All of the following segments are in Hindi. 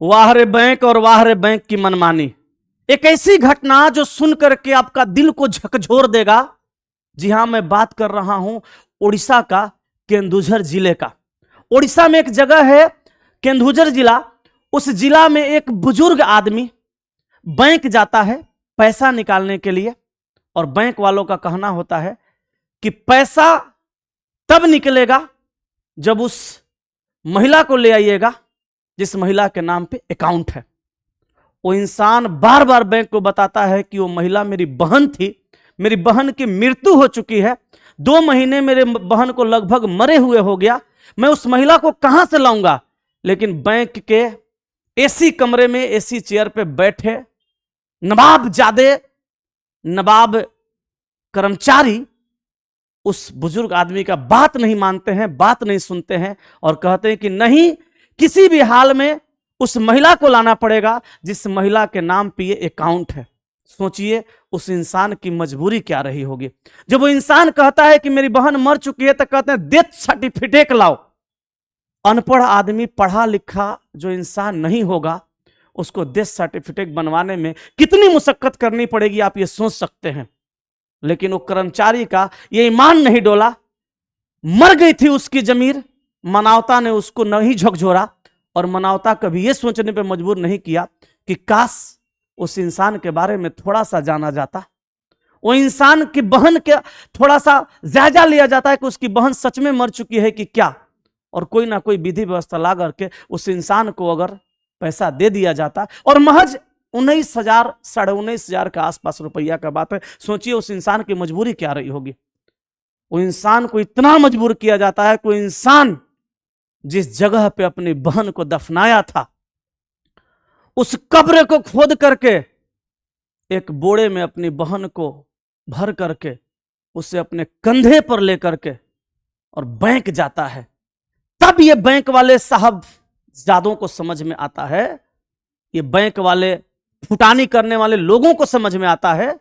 वाह रे बैंक और वाह रे बैंक की मनमानी। एक ऐसी घटना जो सुन करके आपका दिल को झकझोर देगा। जी हां, मैं बात कर रहा हूं उड़ीसा का केंदुझर जिले का। उड़ीसा में एक जगह है केंदुझर जिला। उस जिला में एक बुजुर्ग आदमी बैंक जाता है पैसा निकालने के लिए, और बैंक वालों का कहना होता है कि पैसा तब निकलेगा जब उस महिला को ले आइएगा जिस महिला के नाम पे अकाउंट है। वो इंसान बार बार बैंक को बताता है कि वो महिला मेरी बहन थी, मेरी बहन की मृत्यु हो चुकी है, 2 महीने मेरे बहन को लगभग मरे हुए हो गया, मैं उस महिला को कहां से लाऊंगा। लेकिन बैंक के एसी कमरे में एसी चेयर पे बैठे नवाबजादे, नवाब कर्मचारी उस बुजुर्ग आदमी का बात नहीं मानते हैं, बात नहीं सुनते हैं, और कहते हैं कि नहीं, किसी भी हाल में उस महिला को लाना पड़ेगा जिस महिला के नाम पे ये अकाउंट है। सोचिए उस इंसान की मजबूरी क्या रही होगी। जब वो इंसान कहता है कि मेरी बहन मर चुकी है तो कहते हैं डेथ सर्टिफिकेट लाओ। अनपढ़ आदमी, पढ़ा लिखा जो इंसान नहीं होगा, उसको डेथ सर्टिफिकेट बनवाने में कितनी मुशक्कत करनी पड़ेगी आप ये सोच सकते हैं। लेकिन वो कर्मचारी का ये ईमान नहीं डोला। मर गई थी उसकी जमीर, मानवता ने उसको नहीं झकझोरा, और मानवता कभी ये सोचने पे मजबूर नहीं किया कि काश उस इंसान के बारे में थोड़ा सा जाना जाता, वो इंसान की बहन के थोड़ा सा जायजा लिया जाता है कि उसकी बहन सच में मर चुकी है कि क्या, और कोई ना कोई विधि व्यवस्था ला करके उस इंसान को अगर पैसा दे दिया जाता। और महज 19,000 साढ़े 19,000 के आसपास रुपया का बात है। सोचिए उस इंसान की मजबूरी क्या रही होगी। वो इंसान को इतना मजबूर किया जाता है, कोई इंसान जिस जगह पे अपनी बहन को दफनाया था उस कब्र को खोद करके एक बोड़े में अपनी बहन को भर करके उसे अपने कंधे पर लेकर के और बैंक जाता है। तब ये बैंक वाले साहब जादों को समझ में आता है, ये बैंक वाले फुटानी करने वाले लोगों को समझ में आता है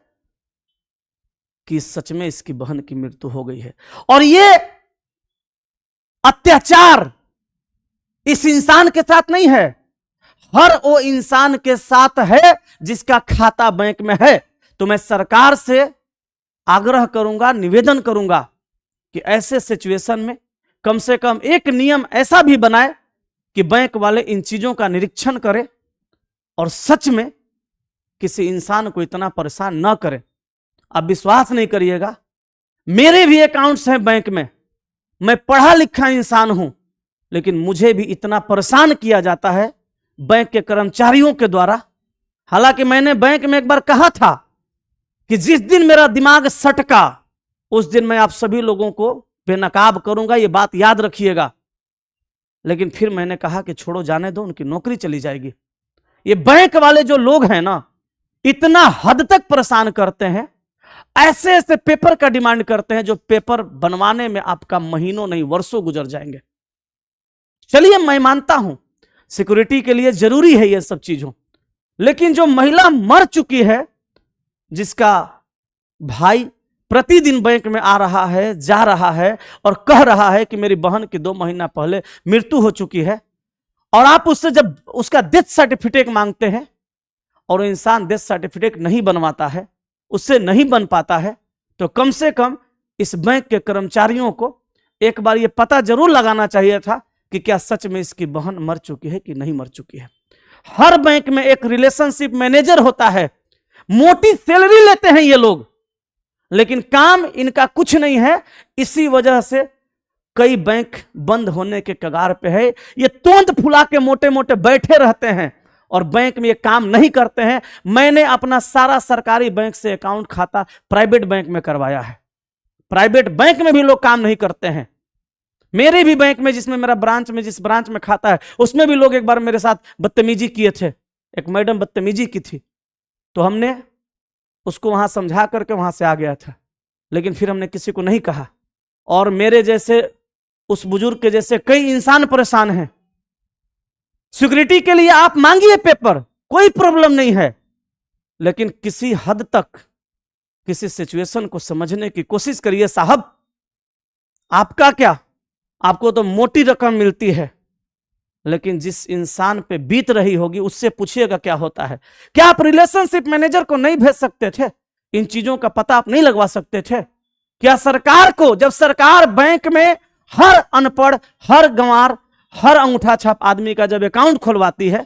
कि सच में इसकी बहन की मृत्यु हो गई है। और ये अत्याचार इस इंसान के साथ नहीं है, हर वो इंसान के साथ है जिसका खाता बैंक में है। तो मैं सरकार से आग्रह करूंगा, निवेदन करूंगा कि ऐसे सिचुएशन में कम से कम एक नियम ऐसा भी बनाए कि बैंक वाले इन चीजों का निरीक्षण करें और सच में किसी इंसान को इतना परेशान न करें। आप विश्वास नहीं करिएगा, मेरे भी अकाउंट्स हैं बैंक में, मैं पढ़ा लिखा इंसान हूं, लेकिन मुझे भी इतना परेशान किया जाता है बैंक के कर्मचारियों के द्वारा। हालांकि मैंने बैंक में एक बार कहा था कि जिस दिन मेरा दिमाग सटका उस दिन मैं आप सभी लोगों को बेनकाब करूंगा, ये बात याद रखिएगा। लेकिन फिर मैंने कहा कि छोड़ो, जाने दो, उनकी नौकरी चली जाएगी। ये बैंक वाले जो लोग हैं ना, इतना हद तक परेशान करते हैं, ऐसे ऐसे पेपर का डिमांड करते हैं जो पेपर बनवाने में आपका महीनों नहीं वर्षों गुजर जाएंगे। चलिए मैं मानता हूं सिक्योरिटी के लिए जरूरी है ये सब चीजों, लेकिन जो महिला मर चुकी है, जिसका भाई प्रतिदिन बैंक में आ रहा है, जा रहा है और कह रहा है कि मेरी बहन की 2 महीना पहले मृत्यु हो चुकी है, और आप उससे जब उसका डेथ सर्टिफिकेट मांगते हैं और इंसान डेथ सर्टिफिकेट नहीं बनवाता है, उससे नहीं बन पाता है, तो कम से कम इस बैंक के कर्मचारियों को एक बार यह पता जरूर लगाना चाहिए था कि क्या सच में इसकी बहन मर चुकी है कि नहीं मर चुकी है। हर बैंक में एक रिलेशनशिप मैनेजर होता है, मोटी सैलरी लेते हैं ये लोग, लेकिन काम इनका कुछ नहीं है। इसी वजह से कई बैंक बंद होने के कगार पे है। ये तोंद फुला के मोटे मोटे बैठे रहते हैं और बैंक में ये काम नहीं करते हैं। मैंने अपना सारा सरकारी बैंक से अकाउंट खाता प्राइवेट बैंक में करवाया है। प्राइवेट बैंक में भी लोग काम नहीं करते हैं। मेरे भी बैंक में, जिसमें मेरा ब्रांच में, जिस ब्रांच में खाता है, उसमें भी लोग एक बार मेरे साथ बदतमीजी किए थे। एक मैडम बदतमीजी की थी, तो हमने उसको वहां समझा करके वहां से आ गया था, लेकिन फिर हमने किसी को नहीं कहा। और मेरे जैसे, उस बुजुर्ग के जैसे कई इंसान परेशान हैं। सिक्योरिटी के लिए आप मांगिए पेपर, कोई प्रॉब्लम नहीं है, लेकिन किसी हद तक किसी सिचुएशन को समझने की कोशिश करिए साहब। आपका क्या, आपको तो मोटी रकम मिलती है, लेकिन जिस इंसान पे बीत रही होगी उससे पूछिएगा क्या होता है। क्या आप रिलेशनशिप मैनेजर को नहीं भेज सकते थे? इन चीजों का पता आप नहीं लगवा सकते थे? क्या सरकार को, जब सरकार बैंक में हर अनपढ़, हर गंवार, हर अंगूठा छाप आदमी का जब अकाउंट खुलवाती है,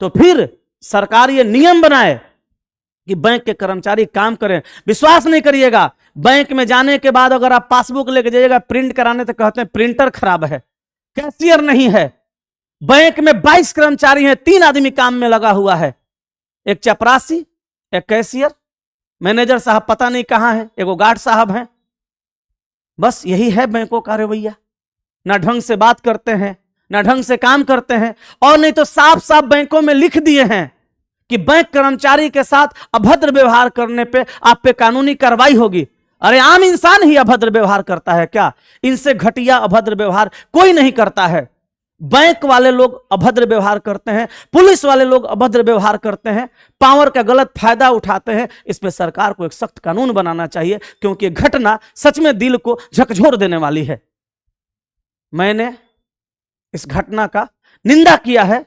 तो फिर सरकार ये नियम बनाए कि बैंक के कर्मचारी काम करें। विश्वास नहीं करिएगा, बैंक में जाने के बाद अगर आप पासबुक लेके जाइएगा प्रिंट कराने तो कहते हैं प्रिंटर खराब है, कैशियर नहीं है। बैंक में 22 कर्मचारी हैं, 3 आदमी काम में लगा हुआ है, एक चपरासी, एक कैशियर, मैनेजर साहब पता नहीं कहां है, एगो गार्ड साहब हैं। बस यही है बैंकों का रवैया। ना ढंग से बात करते हैं, ना ढंग से काम करते हैं, और नहीं तो साफ साफ बैंकों में लिख दिए हैं कि बैंक कर्मचारी के साथ अभद्र व्यवहार करने पे आप पे कानूनी कार्रवाई होगी। अरे आम इंसान ही अभद्र व्यवहार करता है क्या? इनसे घटिया अभद्र व्यवहार कोई नहीं करता है। बैंक वाले लोग अभद्र व्यवहार करते हैं, पुलिस वाले लोग अभद्र व्यवहार करते हैं, पावर का गलत फायदा उठाते हैं। इस पे सरकार को एक सख्त कानून बनाना चाहिए, क्योंकि घटना सच में दिल को झकझोर देने वाली है। मैंने इस घटना का निंदा किया है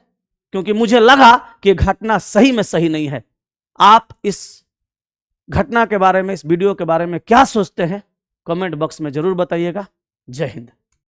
क्योंकि मुझे लगा कि घटना सही में सही नहीं है। आप इस घटना के बारे में, इस वीडियो के बारे में क्या सोचते हैं? कमेंट बॉक्स में जरूर बताइएगा। जय हिंद।